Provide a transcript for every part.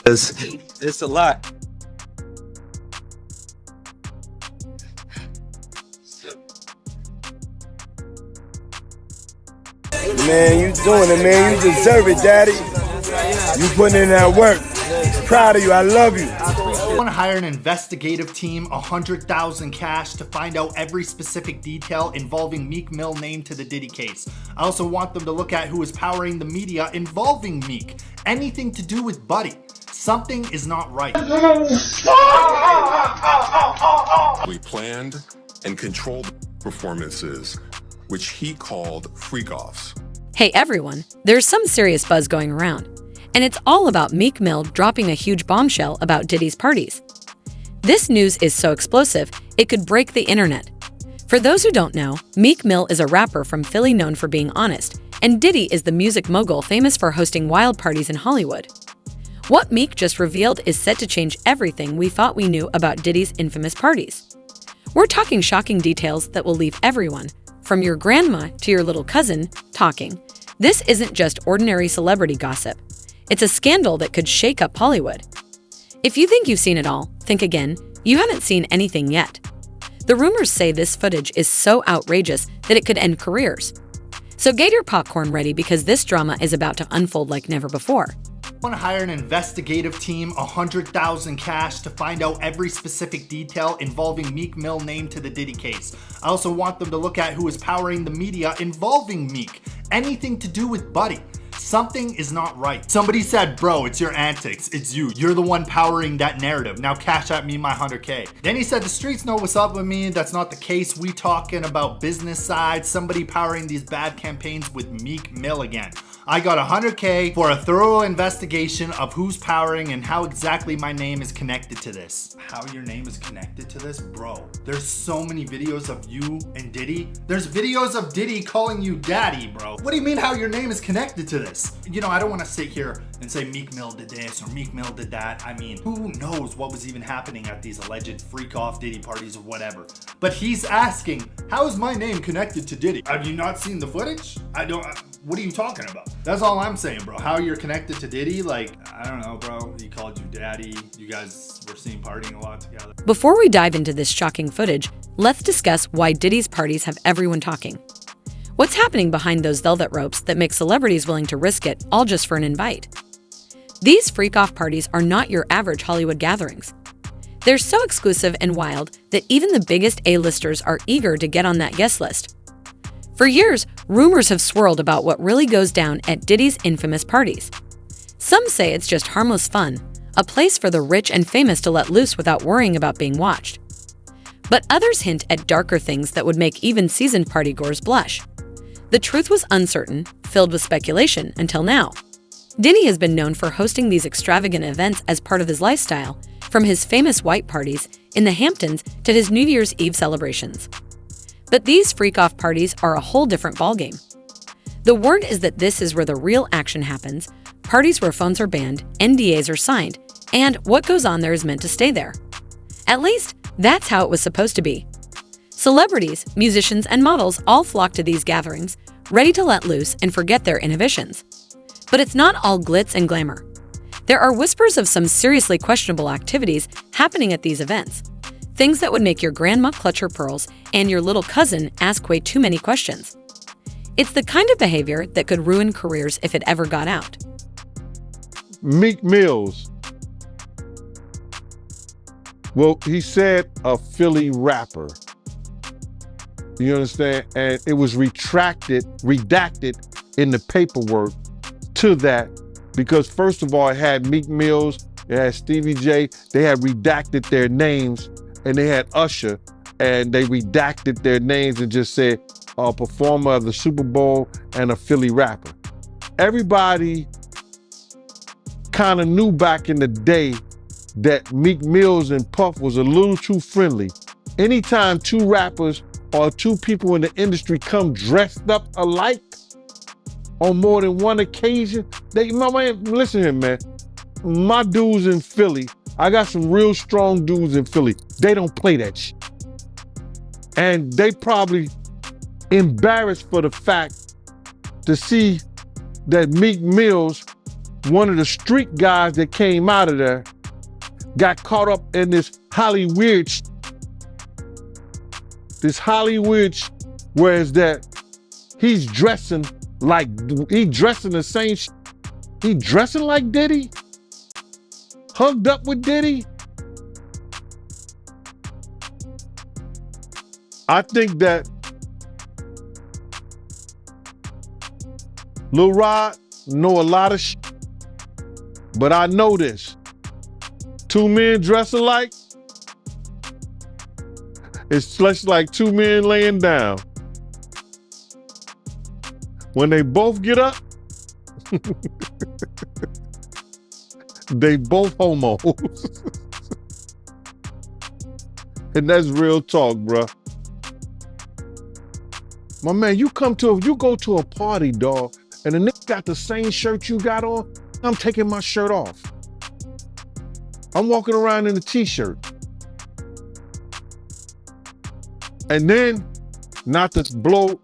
It's a lot. Man, you doing it, man. You deserve it, daddy. You putting in that work. Proud of you. I love you. I want to hire an investigative team, 100,000 cash to find out every specific detail involving Meek Mill named to the Diddy case. I also want them to look at who is powering the media involving Meek. Anything to do with Buddy. Something is not right. We planned and controlled performances, which he called freak-offs. Hey everyone, there's some serious buzz going around, and it's all about Meek Mill dropping a huge bombshell about Diddy's parties. This news is so explosive, it could break the internet. For those who don't know, Meek Mill is a rapper from Philly known for being honest, and Diddy is the music mogul famous for hosting wild parties in Hollywood. What Meek just revealed is set to change everything we thought we knew about Diddy's infamous parties. We're talking shocking details that will leave everyone, from your grandma to your little cousin, talking. This isn't just ordinary celebrity gossip. It's a scandal that could shake up Hollywood. If you think you've seen it all, think again. You haven't seen anything yet. The rumors say this footage is so outrageous that it could end careers. So get your popcorn ready because this drama is about to unfold like never before. I want to hire an investigative team, 100,000 cash to find out every specific detail involving Meek Mill named to the Diddy case. I also want them to look at who is powering the media involving Meek. Anything to do with Buddy. Something is not right. Somebody said, bro, it's your antics. It's you. You're the one powering that narrative. Now cash at me my 100K. Then he said, the streets know what's up with me. That's not the case. We talking about business side. Somebody powering these bad campaigns with Meek Mill again. I got 100K for a thorough investigation of who's powering and how exactly my name is connected to this. How your name is connected to this? Bro, there's so many videos of you and Diddy. There's videos of Diddy calling you daddy, bro. What do you mean how your name is connected to this? You know, I don't want to sit here and say Meek Mill did this or Meek Mill did that. I mean, who knows what was even happening at these alleged freak-off Diddy parties or whatever. But he's asking, how is my name connected to Diddy? Have you not seen the footage? What are you talking about? That's all I'm saying, bro. How you're connected to Diddy? Like, I don't know, bro. He called you daddy. You guys were seen partying a lot together. Before we dive into this shocking footage, let's discuss why Diddy's parties have everyone talking. What's happening behind those velvet ropes that make celebrities willing to risk it all just for an invite? These freak-off parties are not your average Hollywood gatherings. They're so exclusive and wild that even the biggest A-listers are eager to get on that guest list. For years, rumors have swirled about what really goes down at Diddy's infamous parties. Some say it's just harmless fun, a place for the rich and famous to let loose without worrying about being watched. But others hint at darker things that would make even seasoned partygoers blush. The truth was uncertain, filled with speculation, until now. Diddy has been known for hosting these extravagant events as part of his lifestyle, from his famous white parties in the Hamptons to his New Year's Eve celebrations. But these freak-off parties are a whole different ballgame. The word is that this is where the real action happens, parties where phones are banned, NDAs are signed, and what goes on there is meant to stay there. At least, that's how it was supposed to be. Celebrities, musicians, and models all flock to these gatherings, ready to let loose and forget their inhibitions. But it's not all glitz and glamour. There are whispers of some seriously questionable activities happening at these events. Things that would make your grandma clutch her pearls and your little cousin ask way too many questions. It's the kind of behavior that could ruin careers if it ever got out. Meek Mills. Well, he said a Philly rapper. You understand? And it was redacted in the paperwork to that because first of all, it had Meek Mills, it had Stevie J, they had redacted their names, and they had Usher, and they redacted their names and just said a performer of the Super Bowl and a Philly rapper. Everybody kind of knew back in the day that Meek Mills and Puff was a little too friendly. Anytime two rappers or two people in the industry come dressed up alike on more than one occasion, listen here, man. My dudes in Philly, I got some real strong dudes in Philly. They don't play that shit. And they probably embarrassed for the fact to see that Meek Mills one of the street guys that came out of there got caught up in this Hollywood, whereas that he's dressing like, he dressing the same, he dressing like Diddy, hugged up with Diddy. I think that Lil Rod know a lot of shit, but I know this. Two men dress alike, it's just like two men laying down. When they both get up, they both homos. And that's real talk, bruh. My man, you go to a party, dog, and the nigga got the same shirt you got on, I'm taking my shirt off. I'm walking around in a t-shirt. And then, not to blow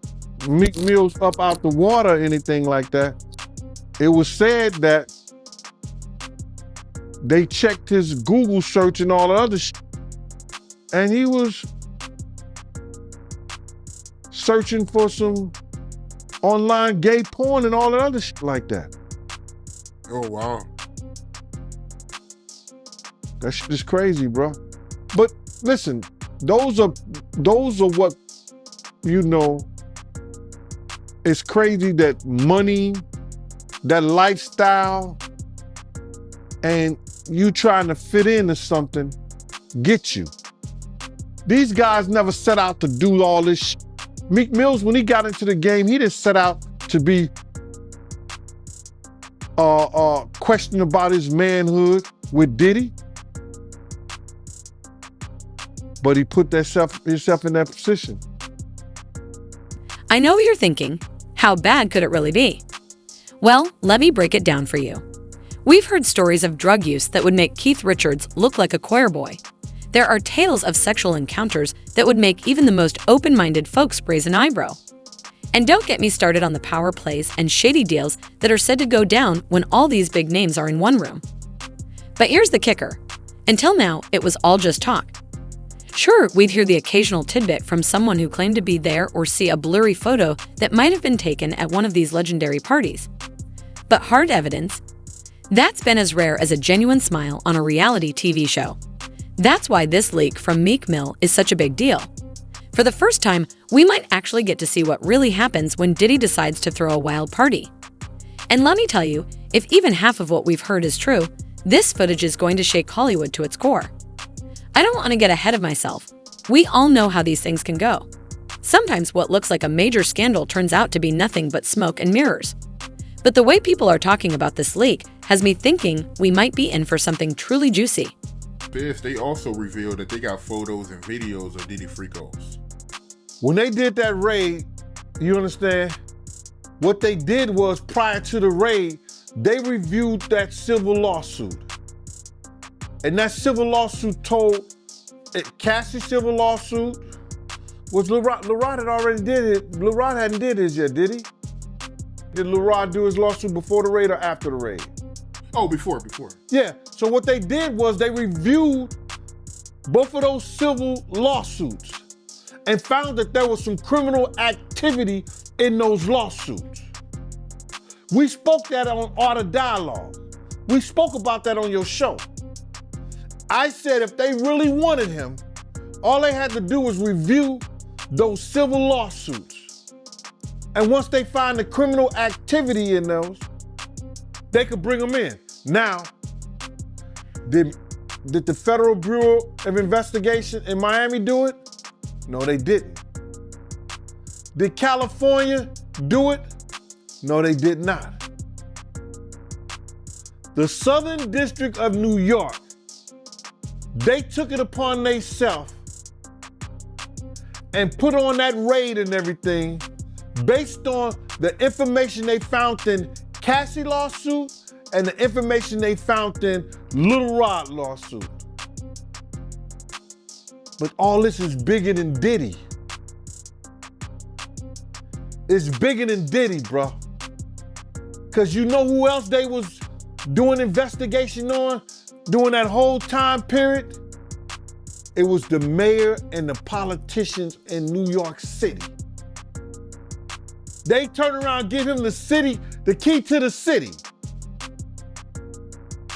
Meek Mills up out the water or anything like that, it was said that they checked his Google search and all the other shit, and he was searching for some online gay porn and all that other shit like that. Oh, wow. That shit is crazy, bro. But listen, those are what, you know, it's crazy that money, that lifestyle, and you trying to fit into something get you. These guys never set out to do all this shit. Meek Mills, when he got into the game, he didn't set out to be questioning about his manhood with Diddy. But he put himself in that position. I know what you're thinking. How bad could it really be? Well, let me break it down for you. We've heard stories of drug use that would make Keith Richards look like a choir boy. There are tales of sexual encounters that would make even the most open-minded folks raise an eyebrow. And don't get me started on the power plays and shady deals that are said to go down when all these big names are in one room. But here's the kicker. Until now, it was all just talk. Sure, we'd hear the occasional tidbit from someone who claimed to be there or see a blurry photo that might have been taken at one of these legendary parties. But hard evidence? That's been as rare as a genuine smile on a reality TV show. That's why this leak from Meek Mill is such a big deal. For the first time, we might actually get to see what really happens when Diddy decides to throw a wild party. And let me tell you, if even half of what we've heard is true, this footage is going to shake Hollywood to its core. I don't want to get ahead of myself. We all know how these things can go. Sometimes what looks like a major scandal turns out to be nothing but smoke and mirrors. But the way people are talking about this leak has me thinking we might be in for something truly juicy. They also revealed that they got photos and videos of Diddy freak-offs. When they did that raid, you understand, what they did was prior to the raid, they reviewed that civil lawsuit. And that civil lawsuit told, Cassie's civil lawsuit was Lil Rod had already did it. Lil Rod hadn't did his yet, did he? Did Lil Rod do his lawsuit before the raid or after the raid? Oh, before. Yeah, so what they did was they reviewed both of those civil lawsuits and found that there was some criminal activity in those lawsuits. We spoke that on Art of Dialogue. We spoke about that on your show. I said if they really wanted him, all they had to do was review those civil lawsuits. And once they find the criminal activity in those, they could bring him in. Now, did the Federal Bureau of Investigation in Miami do it? No, they didn't. Did California do it? No, they did not. The Southern District of New York, they took it upon themselves and put on that raid and everything based on the information they found in Cassie lawsuit and the information they found in Lil Rod lawsuit. But all this is bigger than Diddy. It's bigger than Diddy, bro. Cause you know who else they was doing investigation on during that whole time period, it was the mayor and the politicians in New York City. They turn around and give him the key to the city.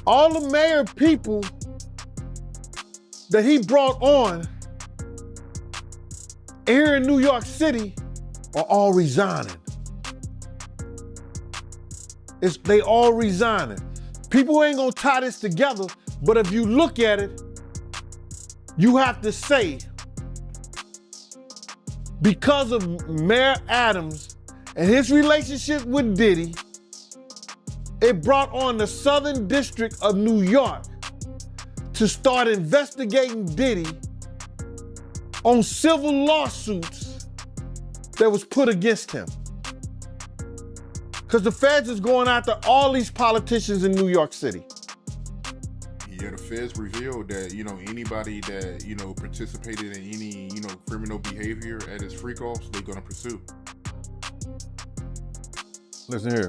All the mayor people that he brought on here in New York City are all resigning. They all resigning. People ain't gonna tie this together, but if you look at it, you have to say, because of Mayor Adams and his relationship with Diddy, it brought on the Southern District of New York to start investigating Diddy on civil lawsuits that was put against him. Because the feds is going after all these politicians in New York City. Yeah, the feds revealed that, anybody that, participated in any, criminal behavior at his freak-offs, they're gonna pursue. Listen here.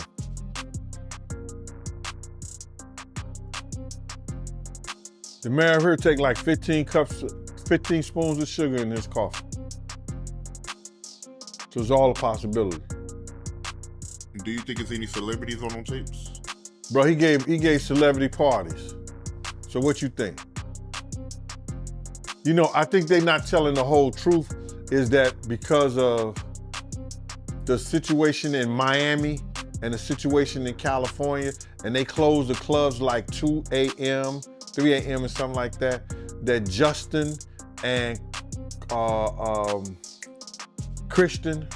The mayor here take like 15 spoons of sugar in his coffee. So it's all a possibility. Do you think there's any celebrities on them tapes? Bro, he gave celebrity parties. So what you think? I think they're not telling the whole truth, is that because of the situation in Miami and the situation in California, and they closed the clubs like 2 a.m., 3 a.m. and something like that, that Justin and Christian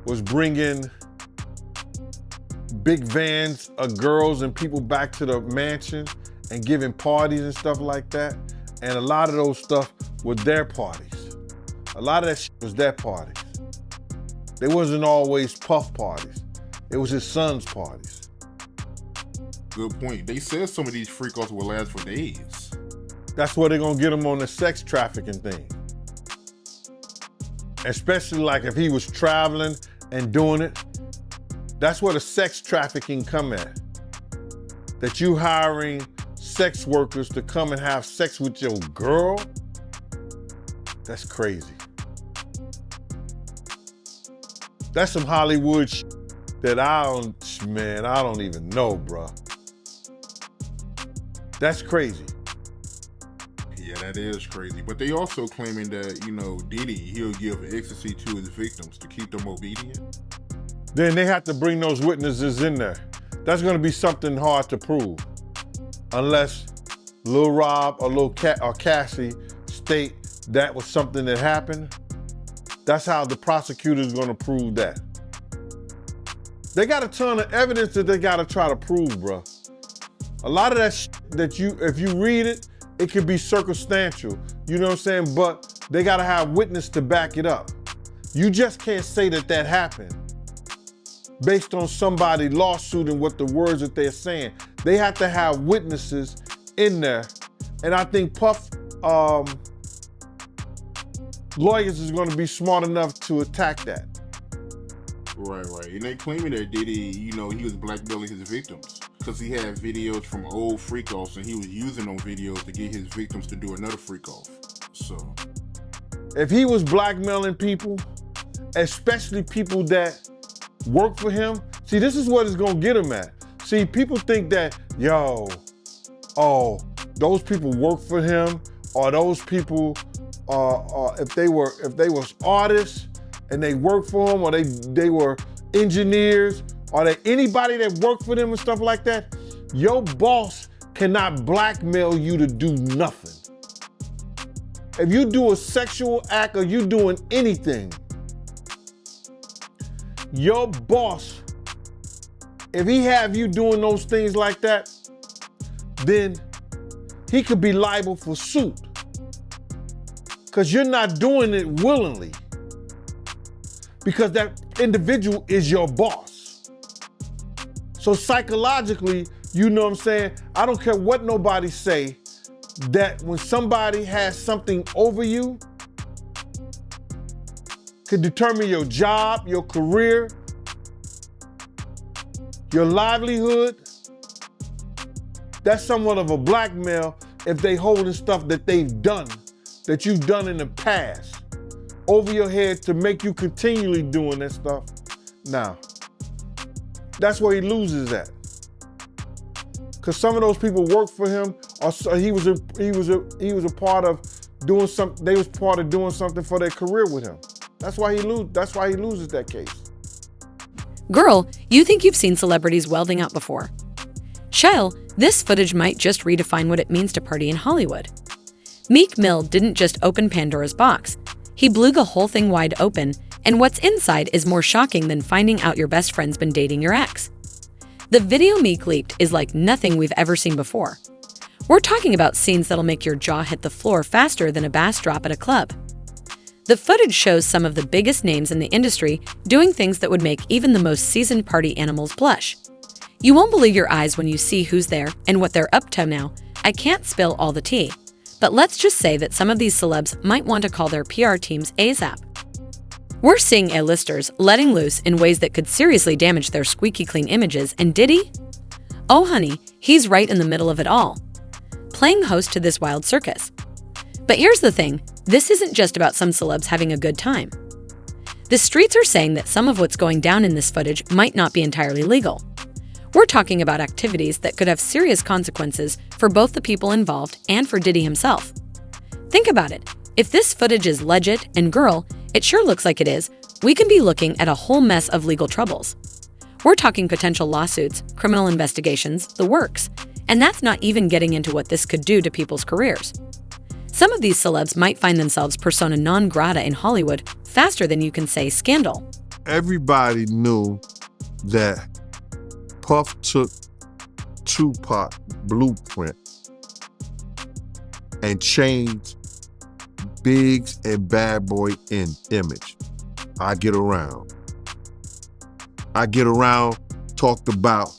was bringing big vans of girls and people back to the mansion and giving parties and stuff like that. And a lot of those stuff were their parties. A lot of that shit was their parties. They wasn't always Puff parties. It was his son's parties. Good point. They said some of these freak-offs will last for days. That's where they're gonna get him on the sex trafficking thing. Especially like if he was traveling and doing it. That's where the sex trafficking come at. That you hiring sex workers to come and have sex with your girl? That's crazy. That's some Hollywood shit that I don't even know, bro. That's crazy. Yeah, that is crazy. But they also claiming that, Diddy, he'll give ecstasy to his victims to keep them obedient. Then they have to bring those witnesses in there. That's gonna be something hard to prove. Unless Lil Rob or or Cassie state that was something that happened. That's how the prosecutor's gonna prove that. They got a ton of evidence that they gotta try to prove, bro. A lot of that that if you read it, it could be circumstantial, you know what I'm saying? But they gotta have witness to back it up. You just can't say that happened based on somebody's lawsuit and what the words that they're saying. They have to have witnesses in there. And I think Puff lawyers is gonna be smart enough to attack that. Right. And they claiming that Diddy, he was blackmailing his victims because he had videos from old freak-offs and he was using those videos to get his victims to do another freak-off. So, if he was blackmailing people, especially people that work for him, see, this is what it's gonna get him at. See, people think that, those people work for him, or those people, if they was artists and they worked for him, or they were engineers, or they anybody that worked for them and stuff like that, your boss cannot blackmail you to do nothing. If you do a sexual act or you doing anything, your boss, if he have you doing those things like that, then he could be liable for suit. Because you're not doing it willingly. Because that individual is your boss. So psychologically, you know what I'm saying? I don't care what nobody say, that when somebody has something over you, could determine your job, your career, your livelihood, That's somewhat of a blackmail if they holding stuff that they've done, that you've done in the past, over your head to make you continually doing that stuff. Now, that's where he loses at. Because some of those people worked for him, or he was a part of doing something. They was part of doing something for their career with him. That's why he loses that case. Girl, you think you've seen celebrities welding out before? Shell, this footage might just redefine what it means to party in Hollywood. Meek Mill didn't just open Pandora's box. He blew the whole thing wide open, and what's inside is more shocking than finding out your best friend's been dating your ex. The video Meek leaked is like nothing we've ever seen before. We're talking about scenes that'll make your jaw hit the floor faster than a bass drop at a club. The footage shows some of the biggest names in the industry doing things that would make even the most seasoned party animals blush. You won't believe your eyes when you see who's there and what they're up to now. I can't spill all the tea, but let's just say that some of these celebs might want to call their PR teams ASAP. We're seeing A-listers letting loose in ways that could seriously damage their squeaky clean images, and Diddy? Oh honey, he's right in the middle of it all, playing host to this wild circus. But here's the thing, this isn't just about some celebs having a good time. The streets are saying that some of what's going down in this footage might not be entirely legal. We're talking about activities that could have serious consequences for both the people involved and for Diddy himself. Think about it. If this footage is legit, and girl, it sure looks like it is, we can be looking at a whole mess of legal troubles. We're talking potential lawsuits, criminal investigations, the works, and that's not even getting into what this could do to people's careers. Some of these celebs might find themselves persona non grata in Hollywood faster than you can say scandal. Everybody knew that Puff took Tupac blueprint and changed Biggs and Bad Boy in image. I Get Around talked about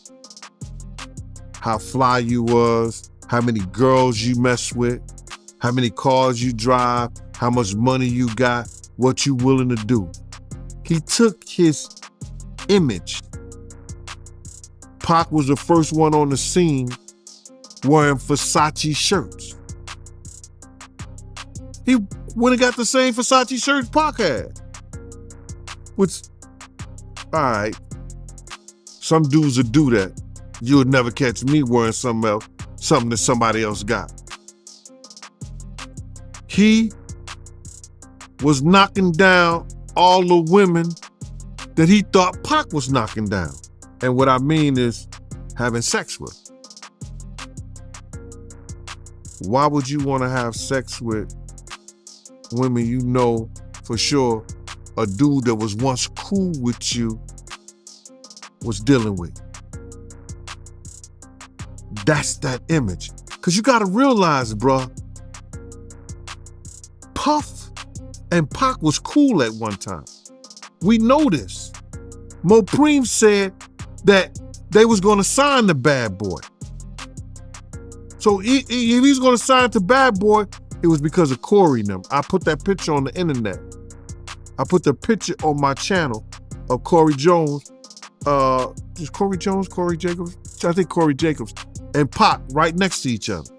how fly you was, how many girls you mess with, how many cars you drive, how much money you got, what you willing to do. He took his image. Pac was the first one on the scene wearing Versace shirts. He went and got the same Versace shirts Pac had. Which, all right, some dudes would do that. You would never catch me wearing something else, something that somebody else got. He was knocking down all the women that he thought Pac was knocking down. And what I mean is having sex with. Why would you want to have sex with women you know for sure a dude that was once cool with you was dealing with? That's that image. Because you got to realize, bruh, Puff and Pac was cool at one time. We know this. Mopreme said that they was going to sign the Bad Boy. So if he was going to sign to Bad Boy, it was because of Corey and them. I put that picture on the internet. I put the picture on my channel of Corey Jones. Is Corey Jones, Corey Jacobs? I think Corey Jacobs and Pac right next to each other.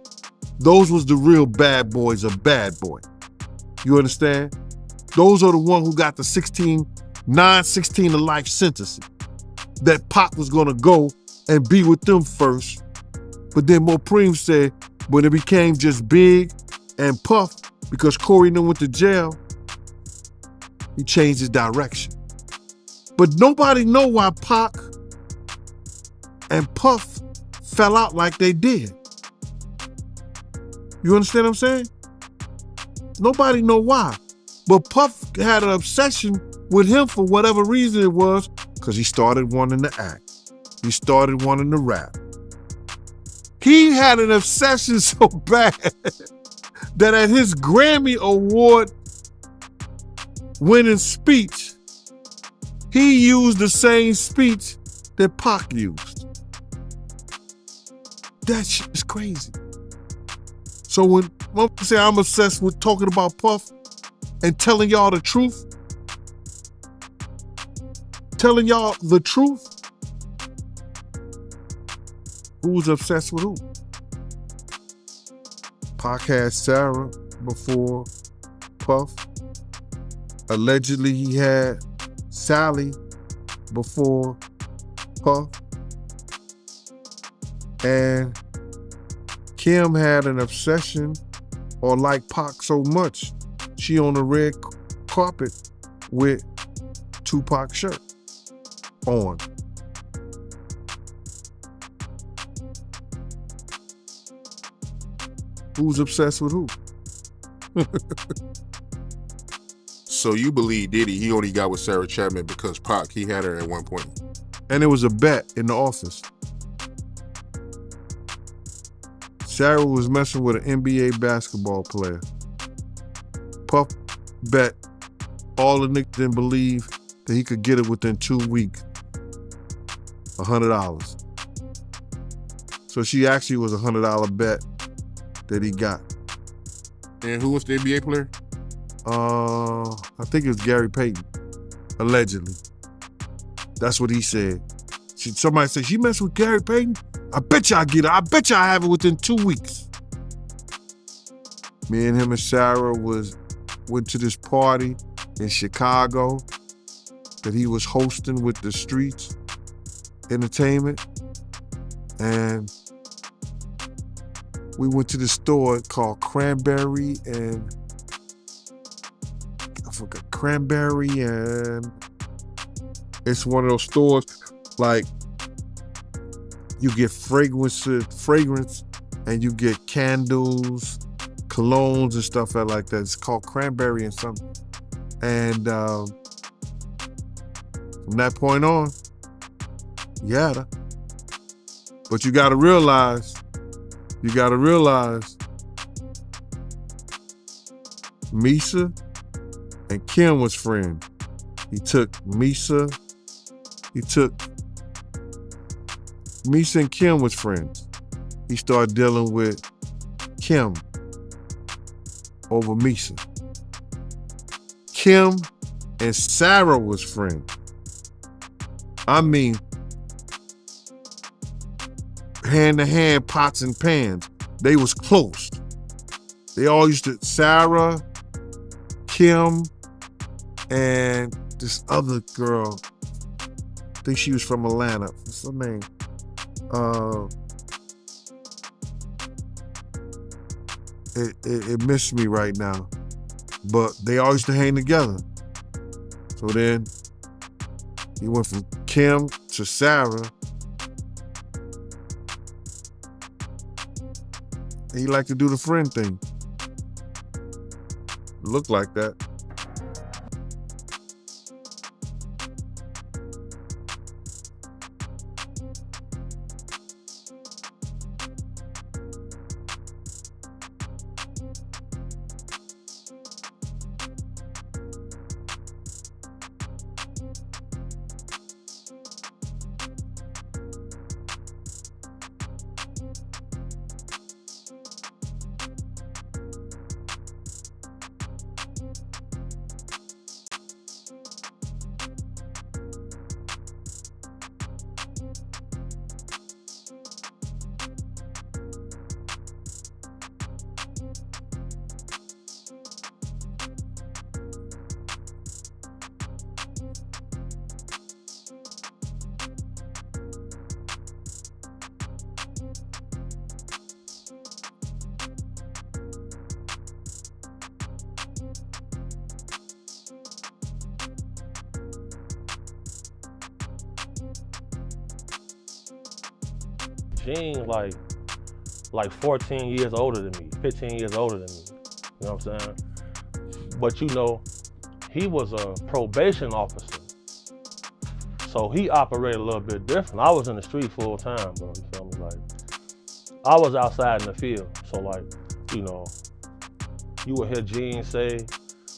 Those was the real bad boys of Bad Boy. You understand? Those are the ones who got the 16 to life sentences. That Pac was gonna go and be with them first. But then Mopreme said when it became just Big and Puff, because Corey knew went to jail, he changed his direction. But nobody know why Pac and Puff fell out like they did. You understand what I'm saying? Nobody know why. But Puff had an obsession with him for whatever reason it was, because he started wanting to act. He started wanting to rap. He had an obsession so bad that at his Grammy Award winning speech, he used the same speech that Pac used. That shit is crazy. So when I say I'm obsessed with talking about Puff and telling y'all the truth, who's obsessed with who? Pac had Sarah before Puff. Allegedly, he had Sally before Puff. And Kim had an obsession or liked Pac so much, she on the red carpet with Tupac's shirt on. Who's obsessed with who? So you believe Diddy, he only got with Sarah Chapman because Pac, he had her at one point. And it was a bet in the office. Sarah was messing with an NBA basketball player. Puff bet all the niggas didn't believe that he could get it within 2 weeks. $100. So she actually was a $100 bet that he got. And who was the NBA player? I think it was Gary Payton, allegedly. That's what he said. Somebody said, she messed with Gary Payton? I bet you I get it. I bet you I have it within 2 weeks. Me and him and Sarah went to this party in Chicago that he was hosting with the Streets Entertainment. And we went to this store called Cranberry and it's one of those stores like you get fragrance and you get candles, colognes and stuff like that. It's called Cranberry and something. And from that point on, yeah. But you gotta realize, Misa and Kim was friends. Misa and Kim was friends. He started dealing with Kim over Misa. Kim and Sarah was friends. I mean, hand to hand, pots and pans. They was close. They all used to, Sarah, Kim, and this other girl, I think she was from Atlanta. What's her name? It missed me right now. But they all used to hang together. So then he went from Kim to Sarah. He liked to do the friend thing. Looked like that. Gene like 14 years older than me, 15 years older than me. You know what I'm saying? But you know, he was a probation officer. So he operated a little bit different. I was in the street full time, bro. You feel me? Like, I was outside in the field. So like, you know, you would hear Gene say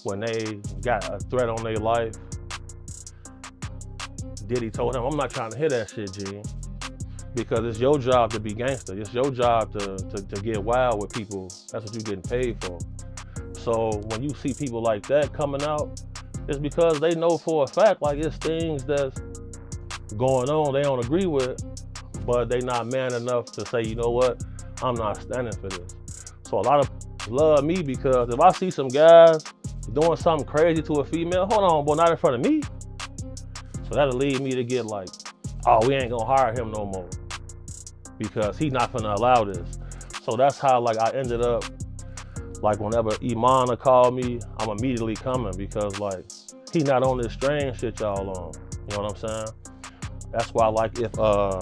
when they got a threat on their life, Diddy told him, I'm not trying to hear that shit, Gene. Because it's your job to be gangster. It's your job to get wild with people. That's what you're getting paid for. So when you see people like that coming out, it's because they know for a fact, like, it's things that's going on they don't agree with, but they not man enough to say, you know what, I'm not standing for this. So a lot of love me because if I see some guys doing something crazy to a female, hold on, boy, not in front of me. So that'll lead me to get like, oh, we ain't gonna hire him no more because he's not gonna allow this. So that's how like I ended up, like whenever Imana called me, I'm immediately coming because like he not on this strange shit y'all on. You know what I'm saying? That's why like if I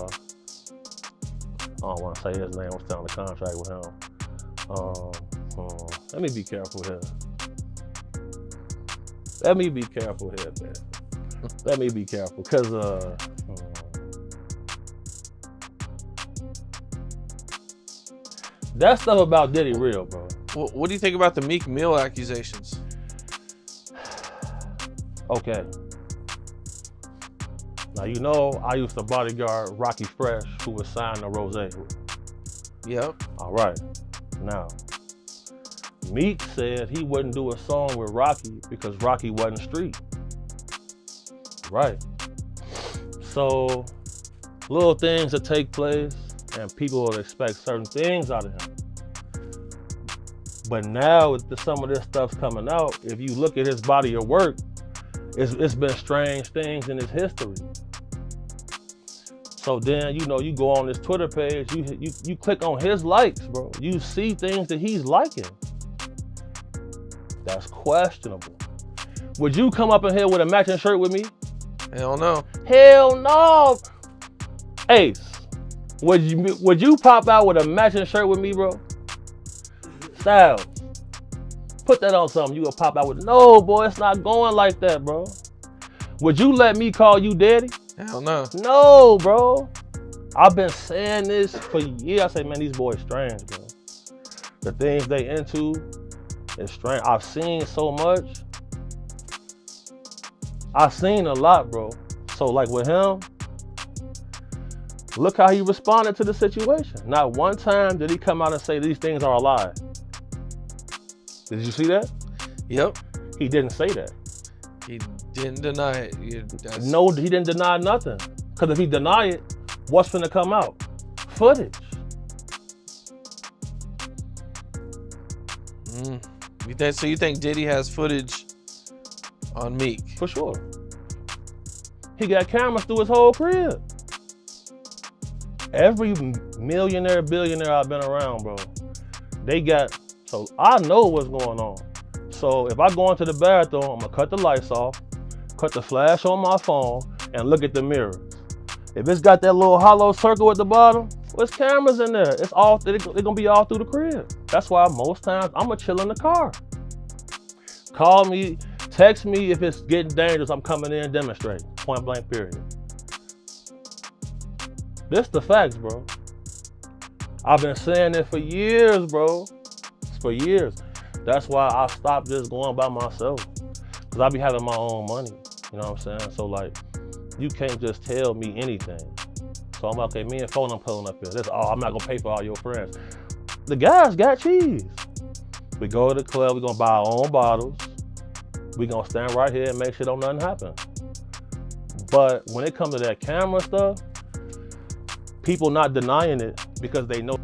don't want to say his name, I'm still on the contract with him. Let me be careful here. Let me be careful here, man. Let me be careful, cause that stuff about Diddy real, bro. What do you think about the Meek Mill accusations? Okay. Now you know I used to bodyguard Rocky Fresh, who was signed to Rose. Yep. All right. Now, Meek said he wouldn't do a song with Rocky because Rocky wasn't street. Right. So, little things that take place and people would expect certain things out of him. But now with some of this stuff's coming out, if you look at his body of work, it's been strange things in his history. So then, you know, you go on his Twitter page, you click on his likes, bro. You see things that he's liking. That's questionable. Would you come up in here with a matching shirt with me? Hell no. Hell no. Ace, would you pop out with a matching shirt with me, bro? Styles, put that on something. You gonna pop out with? No, boy, it's not going like that, bro. Would you let me call you daddy? Hell no. No, bro. I've been saying this for years. I say, man, these boys strange, bro. The things they into is strange. I've seen so much. I've seen a lot, bro. So like with him, look how he responded to the situation. Not one time did he come out and say these things are a lie. Did you see that? Yep. He didn't say that. He didn't deny it. No, he didn't deny nothing. Because if he deny it, what's finna come out? Footage. So you think Diddy has footage on Meek? For sure. He got cameras through his whole crib. Every millionaire, billionaire I've been around, bro, they got, so I know what's going on. So if I go into the bathroom, I'm gonna cut the lights off, cut the flash on my phone, and look at the mirrors. If it's got that little hollow circle at the bottom, there's cameras in there. It's all, they're gonna be all through the crib. That's why most times I'm gonna chill in the car. Call me, text me if it's getting dangerous, I'm coming in and demonstrate. Point blank, period. This the facts, bro. I've been saying it for years, bro. For years. That's why I stopped just going by myself. Cause I be having my own money. You know what I'm saying? So like, you can't just tell me anything. So I'm like, okay, me and phone, I'm pulling up here. That's all, I'm not gonna pay for all your friends. The guys got cheese. We go to the club, we gonna buy our own bottles. We gonna stand right here and make sure don't nothing happen. But when it comes to that camera stuff, people not denying it because they know.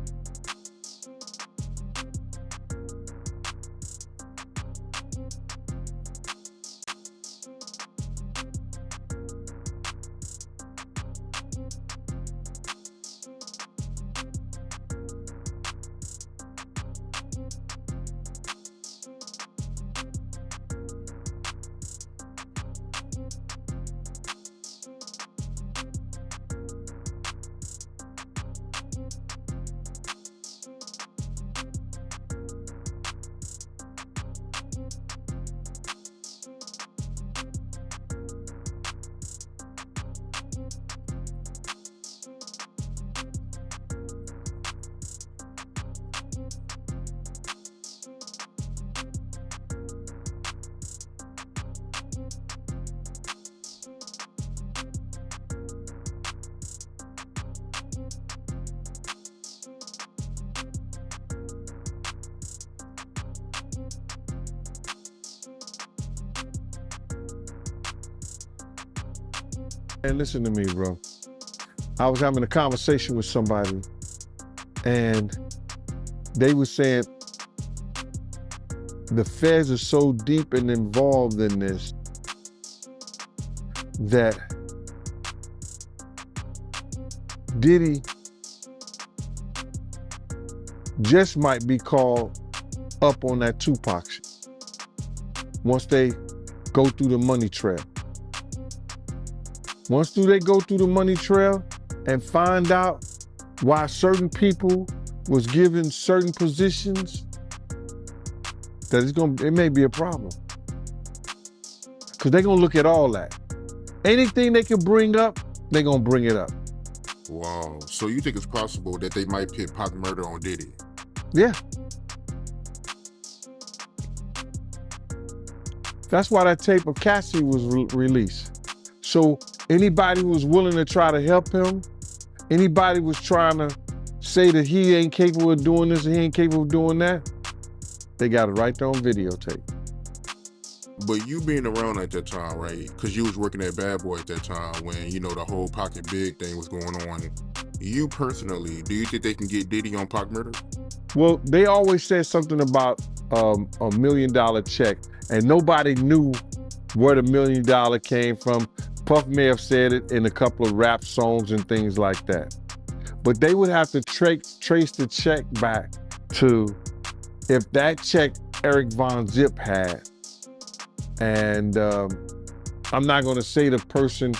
And listen to me, bro. I was having a conversation with somebody and they were saying the feds are so deep and involved in this that Diddy just might be called up on that Tupac shit once they go through the money trail. Once they go through the money trail and find out why certain people was given certain positions, that it may be a problem. Because they're gonna look at all that. Anything they can bring up, they're gonna bring it up. Wow. So you think it's possible that they might pit Pac murder on Diddy? Yeah. That's why that tape of Cassie was released. So anybody who was willing to try to help him, anybody was trying to say that he ain't capable of doing this and he ain't capable of doing that, they got it right there on videotape. But you being around at that time, right? Because you was working at Bad Boy at that time when, you know, the whole Pocket Big thing was going on. You personally, do you think they can get Diddy on Pac murder? Well, they always said something about $1 million check, and nobody knew where the $1 million came from. Puff may have said it in a couple of rap songs and things like that. But they would have to trace the check back to if that check Eric Von Zip had. And I'm not gonna say the person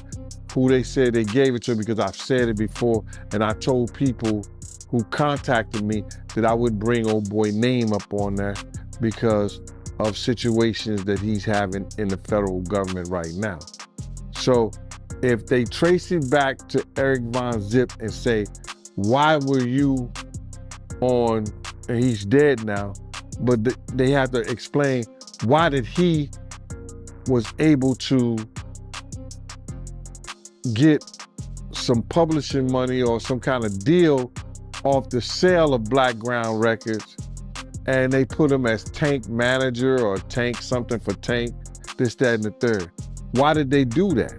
who they said they gave it to because I've said it before, and I told people who contacted me that I would bring old boy name up on there because of situations that he's having in the federal government right now. So if they trace it back to Eric Von Zip and say, why were you on, and he's dead now, but they have to explain why did he was able to get some publishing money or some kind of deal off the sale of Black Ground Records, and they put him as Tank manager or Tank something for Tank, this, that, and the third. Why did they do that?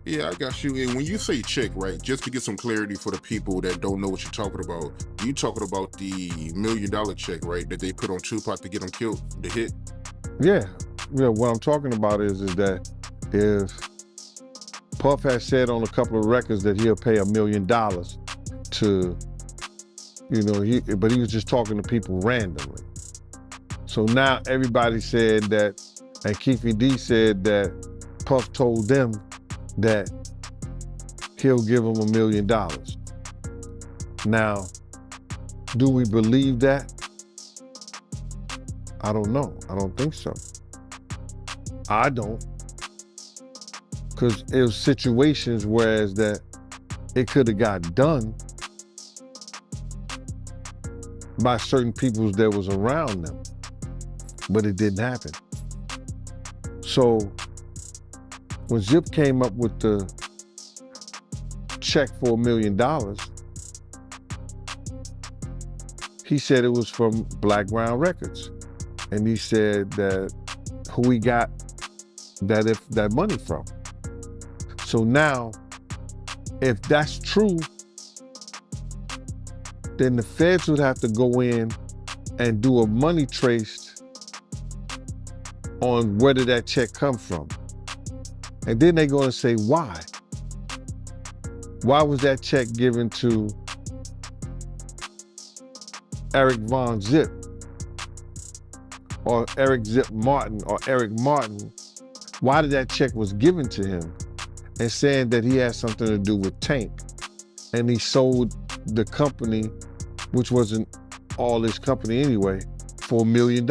Yeah, I got you. And when you say check, right, just to get some clarity for the people that don't know what you're talking about, you talking about the $1 million check, right, that they put on Tupac to get him killed, the hit? Yeah, what I'm talking about is that if Puff has said on a couple of records that he'll pay $1 million to, you know, but he was just talking to people randomly. So now everybody said that, and Keefy D said that Puff told them that he'll give them $1 million. Now, do we believe that? I don't know. I don't think so. I don't. Because it was situations whereas that it could have got done by certain people that was around them, but it didn't happen. So when Zip came up with the check for $1 million, he said it was from Black Ground Records. And he said that who he got that money from. So now, if that's true, then the feds would have to go in and do a money trace on where did that check come from. And then they're gonna say, why? Why was that check given to Eric Von Zip? Or Eric Zip Martin, or Eric Martin? Why did that check was given to him? And saying that he had something to do with Tank. And he sold the company, which wasn't all his company anyway, for $1 million.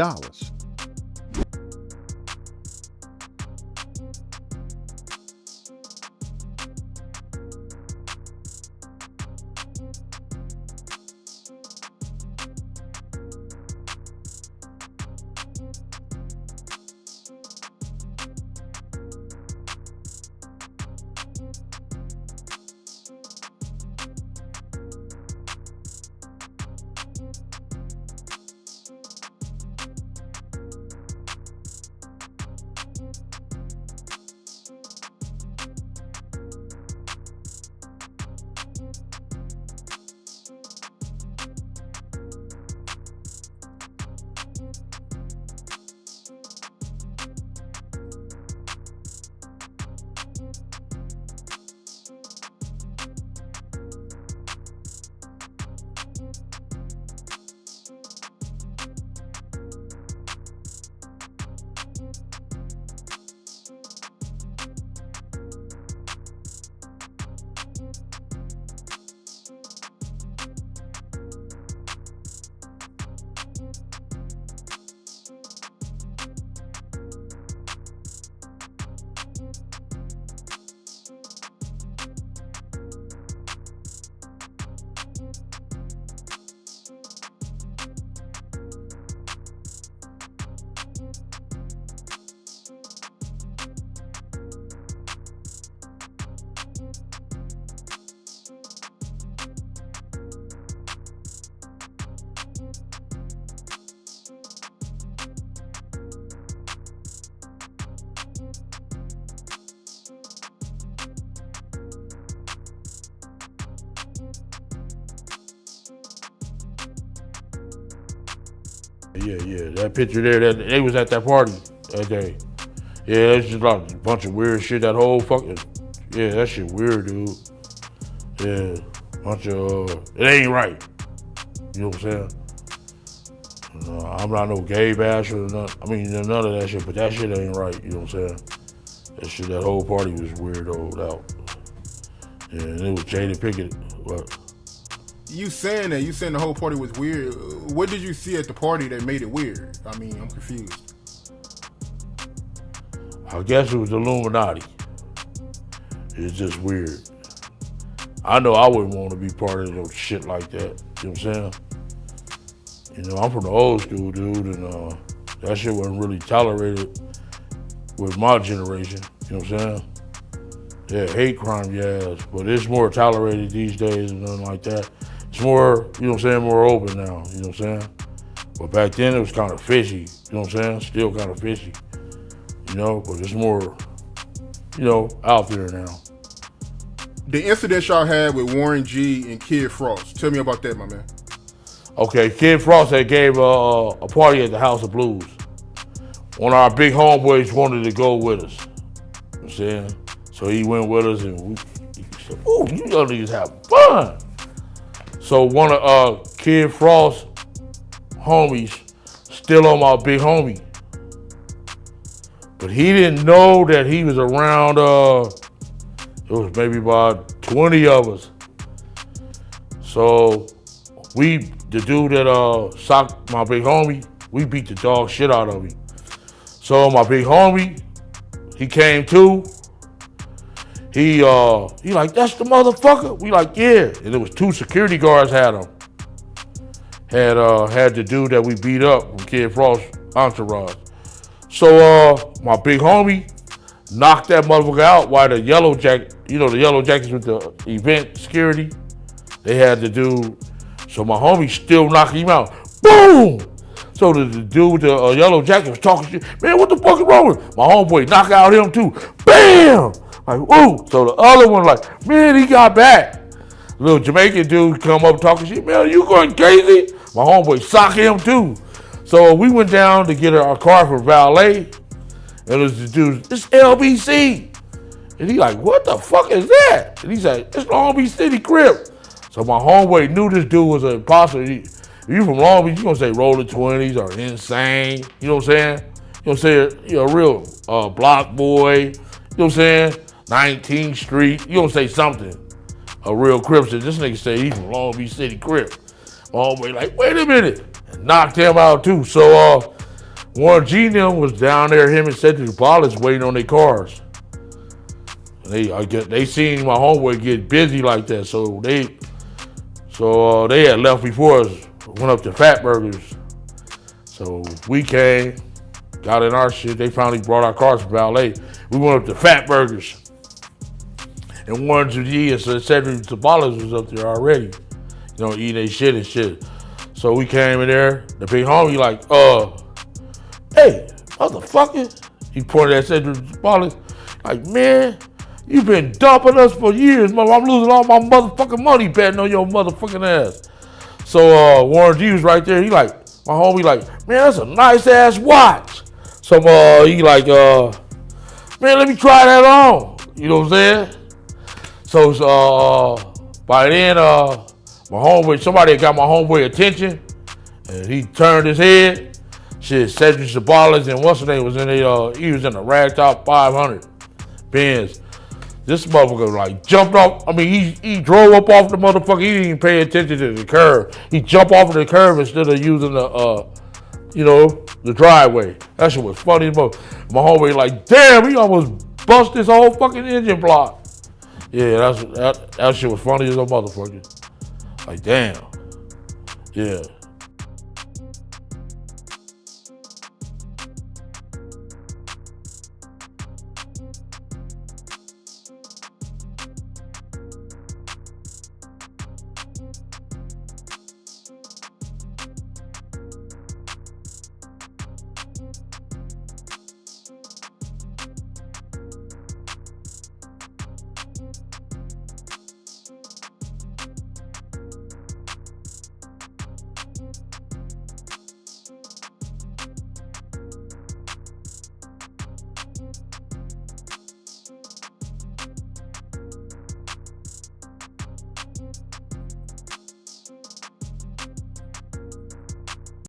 Yeah. That picture there, that they was at that party that day. Yeah, it's just like a bunch of weird shit. That whole fucking, yeah, that shit weird, dude. Yeah, bunch of, it ain't right. You know what I'm saying? I'm not no gay basher or none. I mean, none of that shit, but that shit ain't right. You know what I'm saying? That shit, that whole party was weirdoed out. Yeah, and it was Jada Pickett. What? You saying the whole party was weird. What did you see at the party that made it weird? I mean, I'm confused. I guess it was Illuminati. It's just weird. I know I wouldn't want to be part of no shit like that. You know what I'm saying? You know, I'm from the old school, dude, and that shit wasn't really tolerated with my generation. You know what I'm saying? Yeah, hate crime, yes, but it's more tolerated these days and nothing like that. It's more, you know what I'm saying, more open now, you know what I'm saying? But back then it was kind of fishy, you know what I'm saying? Still kind of fishy, you know, but it's more, you know, out there now. The incident y'all had with Warren G and Kid Frost, tell me about that, my man. Okay, Kid Frost had gave a party at the House of Blues. One of our big homeboys wanted to go with us, you know what I'm saying? So he went with us and he said, ooh, you young niggas have fun. So one of Kid Frost's homies still on my big homie. But he didn't know that he was around, it was maybe about 20 of us. So the dude that socked my big homie, we beat the dog shit out of him. So my big homie, he came to. He like, that's the motherfucker? We like, yeah. And there was 2 security guards had him. Had the dude that we beat up from Kid Frost entourage. So my big homie knocked that motherfucker out while the yellow jacket, you know, the yellow jackets with the event security, they had the dude. So my homie still knocking him out. Boom! So the dude with the yellow jacket was talking shit. Man, what the fuck is wrong with him? My homeboy knock out him too. Bam! Like, woo! So the other one like, man, he got back. Little Jamaican dude come up talking shit. Man, you going crazy? My homeboy sock him too. So we went down to get our car for valet. And it was the dude, it's LBC. And he like, what the fuck is that? And he said, it's Long Beach City Crip. So my homeboy knew this dude was an imposter. If you from Long Beach, you gonna say Rolling 20s or Insane. You know what I'm saying? You know what I'm saying? You're a real block boy. You know what I'm saying? 19th Street. You gonna say something. A real Crip. So this nigga say he from Long Beach City Crip. My homeboy like, wait a minute. And knocked him out too. So Warren G and them was down there, him and Cedric Wallace waiting on their cars. And they seen my homeboy get busy like that. So they had left before us, went up to Fat Burgers. So we came, got in our shit. They finally brought our cars for valet. We went up to Fat Burgers. And Warren G and Cedric Wallace was up there already, you know, eating their shit and shit. So we came in there. The big homie like, hey, motherfucker. He pointed at Cedric Wallace, like, man, you been dumping us for years, mother. I'm losing all my motherfucking money betting on your motherfucking ass. So Warren G was right there. He like, my homie like, man, that's a nice ass watch. So he like, man, let me try that on. You know what I'm saying? So by then, my homeboy, somebody got my homeboy attention, and he turned his head. Shit, Cedric Sabalas and what's his name was in he was in a ragtop 500 Benz. This motherfucker like jumped off. I mean, he drove up off the motherfucker. He didn't even pay attention to the curve. He jumped off of the curve instead of using the, you know, the driveway. That shit was funny as fuck. My homeboy like, damn, he almost bust his whole fucking engine block. Yeah, that shit was funny as a motherfucker. Like, damn. Yeah.